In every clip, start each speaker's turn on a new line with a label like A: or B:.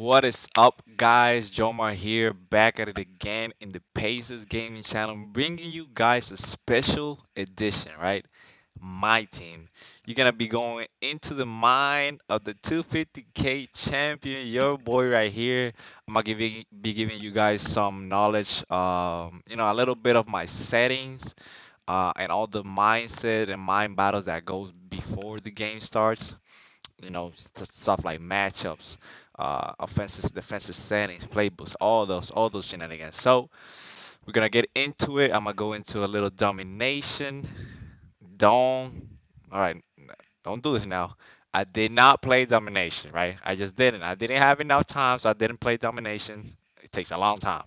A: What is up, guys? Jomar here, back at it again in the Pacers Gaming Channel, bringing you guys a special edition, right? My team. You're gonna be going into the mind of the 250K champion, your boy right here. I'm gonna be giving you guys some knowledge, a little bit of my settings, and all the mindset and mind battles that goes before the game starts. Stuff like matchups, offensive, defensive settings, playbooks, all those shenanigans. So we're gonna get into it. I'm gonna go into a little domination. Don't, all right, don't do this now. I did not play domination, right? I just didn't. I didn't have enough time, so I didn't play domination. It takes a long time.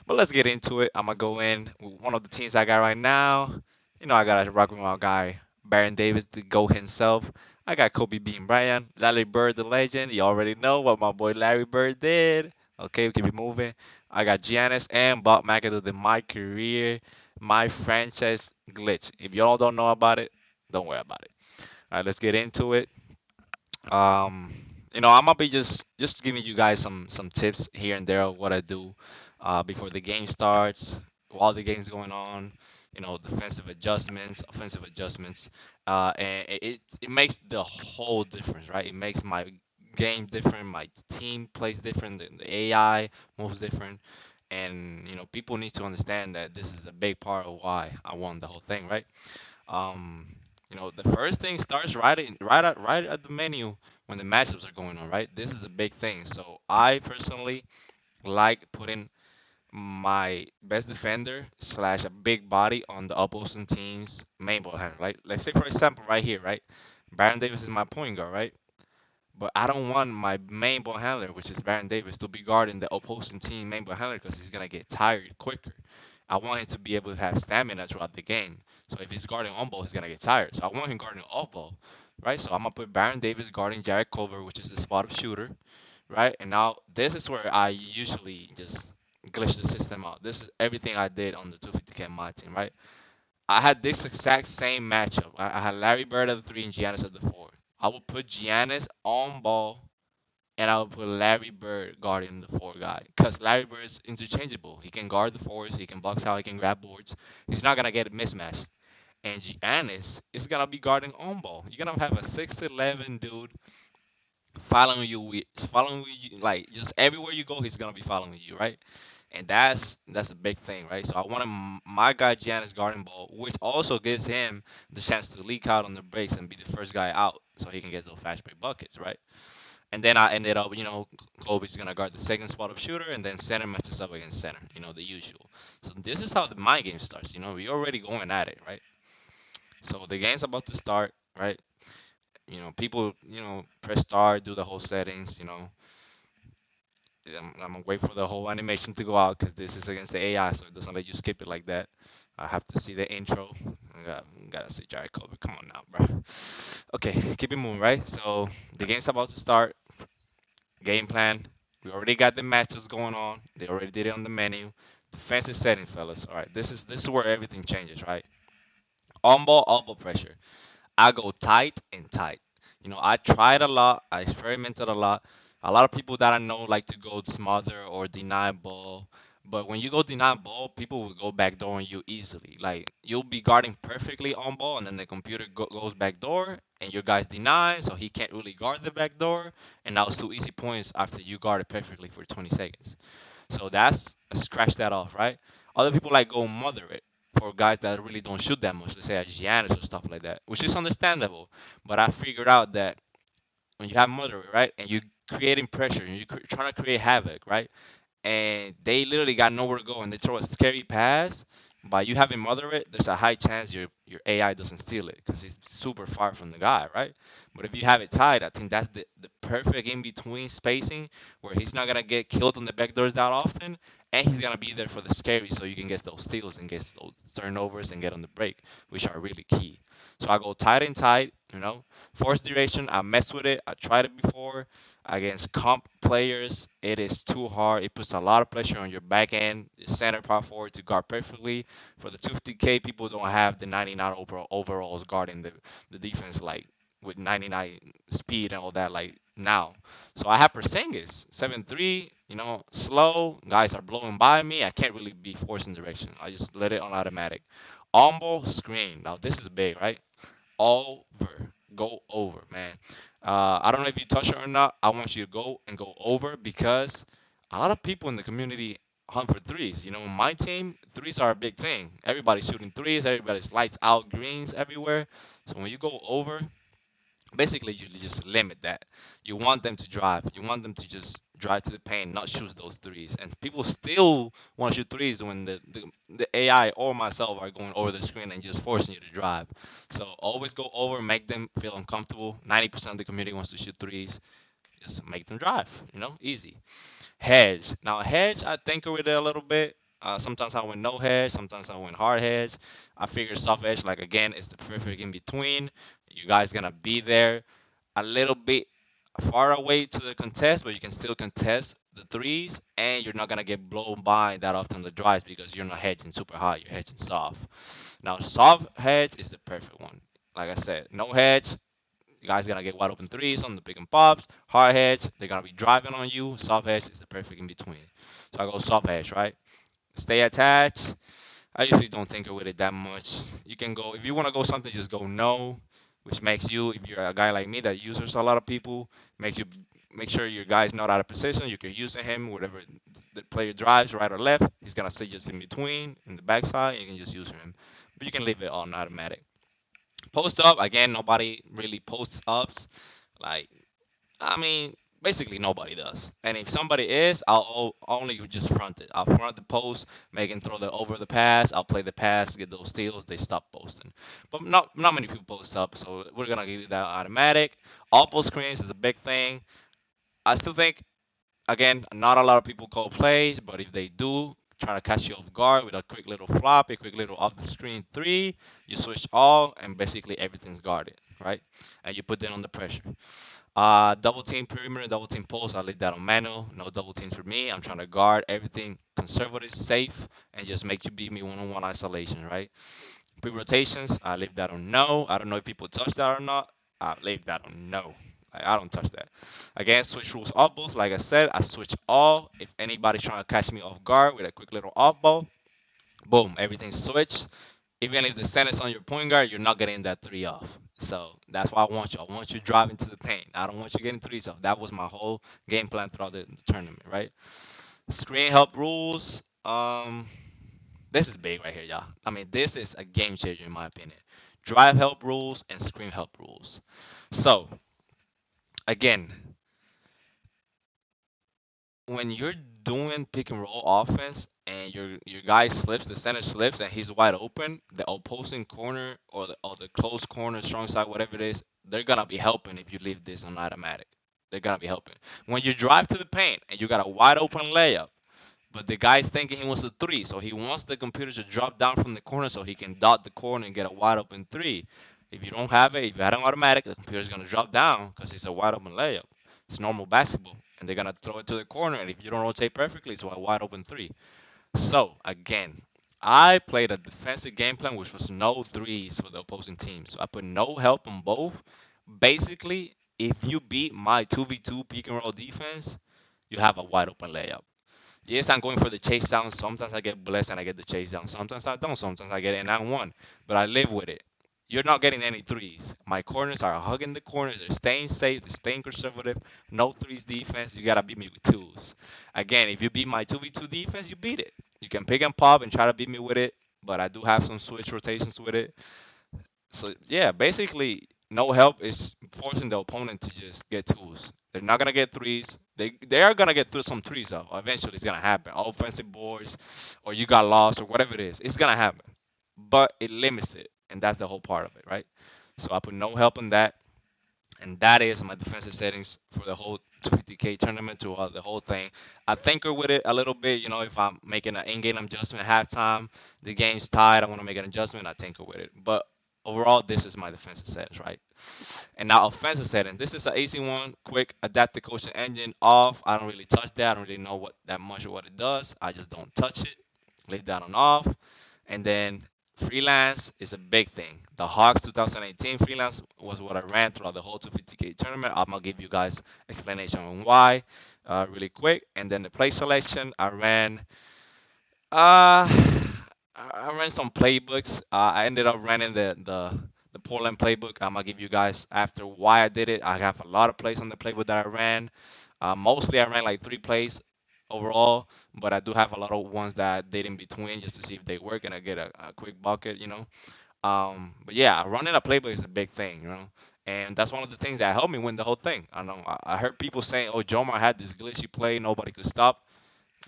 A: But let's get into it. I'm gonna go in with one of the teams I got right now. I gotta rock with my guy Baron Davis, the GOAT himself. I got Kobe Bean Bryant, Larry Bird, the legend. You already know what my boy Larry Bird did. Okay, we keep it moving. I got Giannis and Bob McAdoo, the my career, my franchise glitch. If y'all don't know about it, don't worry about it. All right, let's get into it. Um, I'm gonna be just giving you guys some tips here and there of what I do before the game starts, while the game's going on. Defensive adjustments, offensive adjustments, and it makes the whole difference, right? It makes my game different, my team plays different, the AI moves different, and people need to understand that this is a big part of why I won the whole thing, right? um, the first thing starts right at the menu when the matchups are going on, right? This is a big thing. So I personally like putting my best defender slash a big body on the opposing team's main ball handler. Like let's say for example right here, right? Baron Davis is my point guard, right? But I don't want my main ball handler, which is Baron Davis, to be guarding the opposing team main ball handler because he's gonna get tired quicker. I want him to be able to have stamina throughout the game. So if he's guarding on ball, he's gonna get tired. So I want him guarding off ball, right? So I'm gonna put Baron Davis guarding Jared Culver, which is the spot up shooter, right? And now this is where I usually just glitch the system out. This is everything I did on the 250K my team, right? I had this exact same matchup. I had Larry Bird at the three and Giannis at the four. I would put Giannis on ball and I would put Larry Bird guarding the four guy because Larry Bird is interchangeable. He can guard the fours, he can box out, he can grab boards. He's not gonna get mismatched. And Giannis is gonna be guarding on ball. You're gonna have a 6'11" dude following you like just everywhere you go. He's gonna be following you, right? And that's a big thing, right? So I wanted my guy Giannis guarding ball, which also gives him the chance to leak out on the breaks and be the first guy out, so he can get those fast break buckets, right? And then I ended up, Kobe's gonna guard the second spot up shooter, and then center matches up against center, the usual. So this is how my game starts. We're already going at it, right? So the game's about to start, right? People, press start, do the whole settings. I'm gonna wait for the whole animation to go out because this is against the AI, so it doesn't let you skip it like that. I have to see the intro. Gotta see Jared Culver. Come on now, bro. Okay, keep it moving, right? So the game's about to start. Game plan. We already got the matches going on. They already did it on the menu. Defensive setting, fellas. All right, this is where everything changes, right? On ball, elbow pressure. I go tight and tight. I tried a lot. I experimented a lot. A lot of people that I know like to go smother or deny ball. But when you go deny ball, people will go backdoor on you easily. Like you'll be guarding perfectly on ball, and then the computer goes backdoor, and your guy's denied, so he can't really guard the backdoor. And that was two easy points after you guarded perfectly for 20 seconds. So that's scratch that off, right? Other people like go moderate for guys that really don't shoot that much, let's say as Giannis or stuff like that, which is understandable. But I figured out that when you have moderate, right, and you creating pressure and you're trying to create havoc, right, and they literally got nowhere to go and they throw a scary pass. By you having moderate, there's a high chance your AI doesn't steal it because he's super far from the guy, right? But if you have it tied, I think that's the perfect in between spacing where he's not gonna get killed on the back doors that often, and he's gonna be there for the scary so you can get those steals and get those turnovers and get on the break, which are really key. So I go tight and tight, force duration. I mess with it. I tried it before against comp players. It is too hard. It puts a lot of pressure on your back end, center power forward to guard perfectly. For the 250K, people don't have the 99 overalls guarding the defense like with 99 speed and all that. Like now. So I have Porzingis, 7-3, slow. Guys are blowing by me. I can't really be forcing direction. I just let it on automatic. Almo screen. Now this is big, right? Over. Go over, man. I don't know if you touch it or not. I want you to go and go over because a lot of people in the community hunt for threes. In my team, threes are a big thing. Everybody's shooting threes. Everybody's lights out greens everywhere. So when you go over, basically you just limit that. You want them to drive. You want them to just drive to the paint, not shoot those threes. And people still want to shoot threes when the AI or myself are going over the screen and just forcing you to drive. So always go over, make them feel uncomfortable. 90% of the community wants to shoot threes. Just make them drive. Easy. Hedge. Now hedge, I tinker with it a little bit. Sometimes I win no hedge. Sometimes I win hard hedge. I figure soft edge, like again, is the perfect in between. You guys gonna be there a little bit far away to the contest, but you can still contest the threes, and you're not gonna get blown by that often the drives because you're not hedging super high. You're hedging soft. Now soft hedge is the perfect one. Like I said, no hedge. You guys gonna get wide open threes on the pick and pops. Hard hedge, they're gonna be driving on you. Soft hedge is the perfect in between. So I go soft hedge, right? Stay attached. I usually don't tinker with it that much. You can go if you want to go something, just go no, which makes you, if you're a guy like me that uses a lot of people, makes you make sure your guy's not out of position. You can use him whatever the player drives, right or left. He's gonna stay just in between in the backside. You can just use him, but you can leave it on automatic. Post up again. Nobody really posts ups. Like I mean, basically nobody does. And if somebody is, I'll only just front it. I'll front the post, make him throw the over the pass. I'll play the pass, get those steals. They stop posting, but not many people post up, so we're gonna give you that automatic. All post screens is a big thing. I still think again, not a lot of people call plays, but if they do, try to catch you off guard with a quick little flop, a quick little off the screen three. You switch all, and basically everything's guarded, right? And you put them under pressure. Double team perimeter, double team post. I leave that on manual. No double teams for me. I'm trying to guard everything conservative, safe, and just make you beat me one-on-one isolation, right? Pre rotations, I leave that on no. I don't know if people touch that or not. I leave that on no. I don't touch that. Again, switch rules off balls. Like I said, I switch all. If anybody's trying to catch me off guard with a quick little off ball, boom, everything's switched. Even if the center's on your point guard, you're not getting that three off. So that's why I want you. I want you driving to the paint. I don't want you getting threes off. That was my whole game plan throughout the tournament, right? Screen help rules. This is big right here, y'all. I mean, this is a game changer in my opinion. Drive help rules and screen help rules. So again, when you're doing pick and roll offense and your guy slips, the center slips, and he's wide open, the opposing corner or the close corner, strong side, whatever it is, they're gonna be helping if you leave this on automatic. They're gonna be helping. When you drive to the paint and you got a wide open layup, but the guy's thinking he wants a three, so he wants the computer to drop down from the corner so he can dot the corner and get a wide open three. If you don't have it, if you had an automatic, the computer's gonna drop down because it's a wide open layup. It's normal basketball, and they're gonna throw it to the corner, and if you don't rotate perfectly, it's a wide open three. So again, I played a defensive game plan which was no threes for the opposing team. So I put no help on both. Basically, if you beat my 2v2 pick and roll defense, you have a wide open layup. Yes, I'm going for the chase down. Sometimes I get blessed and I get the chase down. Sometimes I don't. Sometimes I get it and I won. But I live with it. You're not getting any threes. My corners are hugging the corners. They're staying safe. They're staying conservative. No threes defense. You gotta beat me with twos. Again, if you beat my 2v2 defense, you beat it. You can pick and pop and try to beat me with it. But I do have some switch rotations with it. So yeah, basically no help is forcing the opponent to just get twos. They're not gonna get threes. They are gonna get through some threes though. Eventually it's gonna happen. Offensive boards, or you got lost, or whatever it is. It's gonna happen. But it limits it, and that's the whole part of it, right? So I put no help in that, and that is my defensive settings for the whole 250K tournament to the whole thing. I tinker with it a little bit, if I'm making an in-game adjustment at halftime, the game's tied, I want to make an adjustment, I tinker with it. But overall, this is my defensive settings, right? And now offensive settings. This is an easy one, quick. Adapt the coaching engine off. I don't really touch that. I don't really know what that much of what it does. I just don't touch it. Leave that on off. And then Freelance is a big thing. The Hawks 2018 freelance was what I ran throughout the whole 250K tournament. I'm gonna give you guys explanation on why, really quick. And then the play selection, uh, I ran some playbooks. I ended up running the Portland playbook. I'm gonna give you guys after why I did it. I have a lot of plays on the playbook that I ran. Mostly I ran like 3 plays overall, but I do have a lot of ones that I did in between just to see if they work and I get a quick bucket. But yeah, running a playbook is a big thing. And that's one of the things that helped me win the whole thing. I know I heard people saying, "Oh, Jomar had this glitchy play, nobody could stop."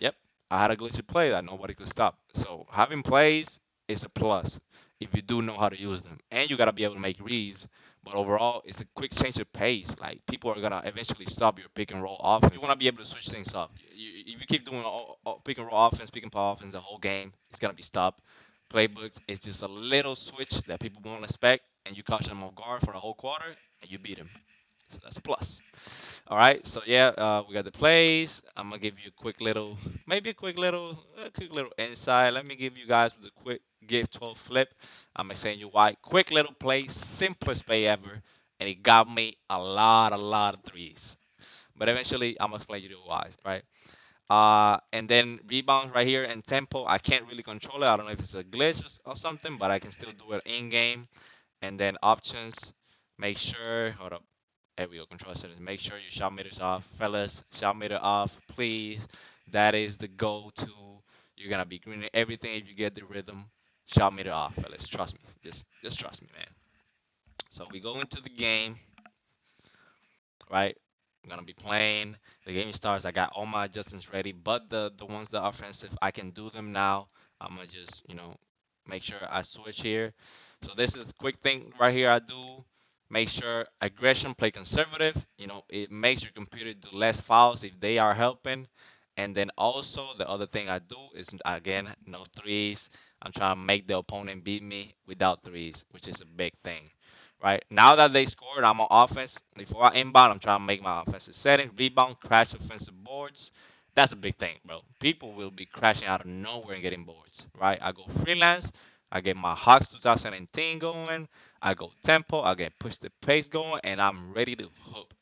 A: Yep, I had a glitchy play that nobody could stop. So having plays is a plus if you do know how to use them, and you gotta be able to make reads. But overall, it's a quick change of pace. Like people are gonna eventually stop your pick and roll offense. You wanna be able to switch things up. If you keep doing all pick and roll offense, pick and pop offense the whole game, it's gonna be stopped. Playbooks is just a little switch that people won't expect, and you catch them off guard for a whole quarter, and you beat them. So that's a plus. All right, so yeah, we got the plays. I'm gonna give you a quick little, maybe a quick little insight. Let me give you guys with a quick gift 12 flip. I'm gonna send you why. Quick little play, simplest play ever, and it got me a lot of threes. But eventually, I'm gonna explain you the why, right? And then rebounds right here and tempo. I can't really control it. I don't know if it's a glitch or something, but I can still do it in game. And then options, make sure, hold up, there we go, control settings, make sure your shot meters off. Fellas, shot meter off, please. That is the go-to. You're gonna be greening everything if you get the rhythm. Shot meter off, fellas, trust me, just trust me, man. So we go into the game, right? I'm gonna be playing. The game starts. I got all my adjustments ready, but the ones that are offensive, I can do them now. I'm gonna just make sure I switch here. So this is a quick thing right here. I do make sure aggression play conservative. It makes your computer do less fouls if they are helping. And then also the other thing I do is again no threes. I'm trying to make the opponent beat me without threes, which is a big thing right? Now that they scored, I'm on offense. Before I inbound, I'm trying to make my offensive settings, rebound, crash offensive boards. That's a big thing, bro. People will be crashing out of nowhere and getting boards, right? I go freelance. I get my Hawks 2018 going. I go tempo. I get push the pace going, and I'm ready to hoop.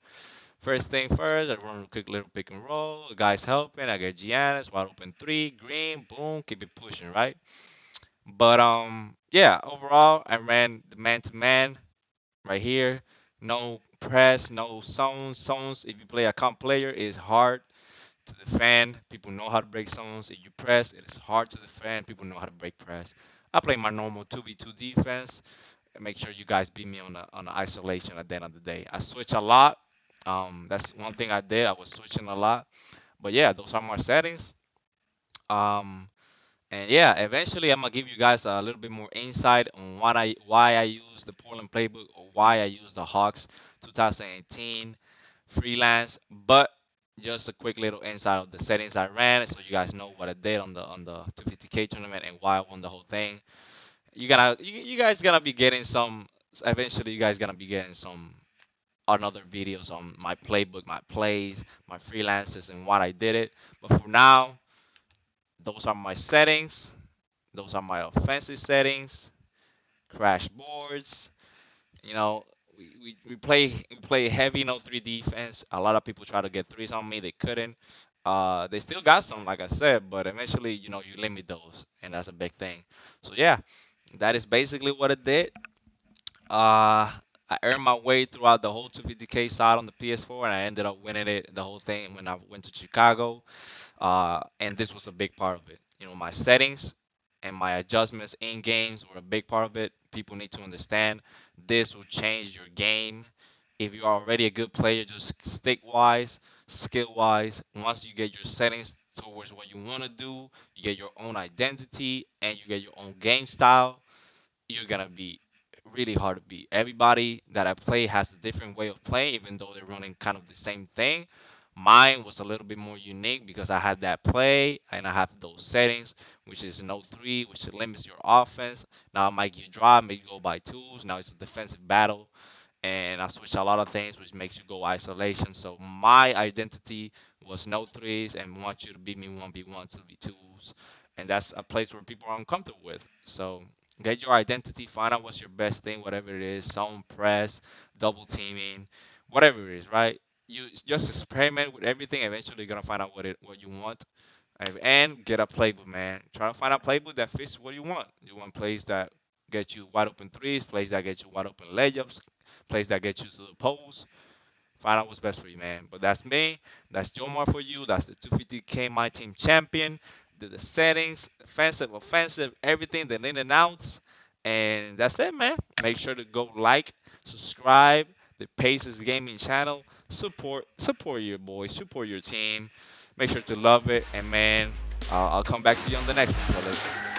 A: First thing first, I run a quick little pick and roll. The guy's helping. I get Giannis, wide open three, green, boom, keep it pushing, right? But yeah, overall, I ran the man to man right here. No press, no zones. Zones, if you play a comp player, is hard to defend. People know how to break zones. If you press, it is hard to defend. People know how to break press. I play my normal 2v2 defense and make sure you guys beat me on the isolation at the end of the day. I switch a lot. That's one thing I did. I was switching a lot. But yeah, those are my settings. Um, and yeah, eventually I'm gonna give you guys a little bit more insight on why I use the Portland playbook or why I use the Hawks 2018 freelance. But just a quick little insight of the settings I ran, so you guys know what I did on the 250K tournament and why I won the whole thing. You guys gonna be getting some. Eventually, you guys gonna be getting some another videos on my playbook, my plays, my freelances, and what I did it. But for now, those are my settings. Those are my offensive settings. Crash boards. You know, we play heavy no three defense. A lot of people try to get threes on me. They couldn't. They still got some, like I said, but eventually, you limit those, and that's a big thing. So yeah, that is basically what it did. I earned my way throughout the whole 250K side on the PS4, and I ended up winning it the whole thing when I went to Chicago. And this was a big part of it. My settings and my adjustments in games were a big part of it. People need to understand this will change your game. If you're already a good player, just stick wise, skill wise, once you get your settings towards what you want to do, you get your own identity and you get your own game style, you're gonna be really hard to beat. Everybody that I play has a different way of playing, even though they're running kind of the same thing. Mine was a little bit more unique because I had that play and I have those settings, which is no three, which limits your offense. Now I might you drive, make you go by twos. Now it's a defensive battle, and I switch a lot of things, which makes you go isolation. So my identity was no threes and want you to beat me 1v1, 2v2s, and that's a place where people are uncomfortable with. So Get your identity, find out what's your best thing, whatever it is, zone press, double teaming, whatever it is, right? You just experiment with everything. Eventually, you're gonna find out what you want, and get a playbook, man. Try to find a playbook that fits what you want. You want plays that get you wide open threes, plays that get you wide open layups, plays that get you to the post. Find out what's best for you, man. But that's me. That's Jomar for you. That's the 250K My Team champion. The settings, defensive, offensive, everything, the in and outs. And that's it, man. Make sure to go like, subscribe, the Paces Gaming channel. Support your boys, support your team. Make sure to love it. And man, I'll come back to you on the next one, fellas.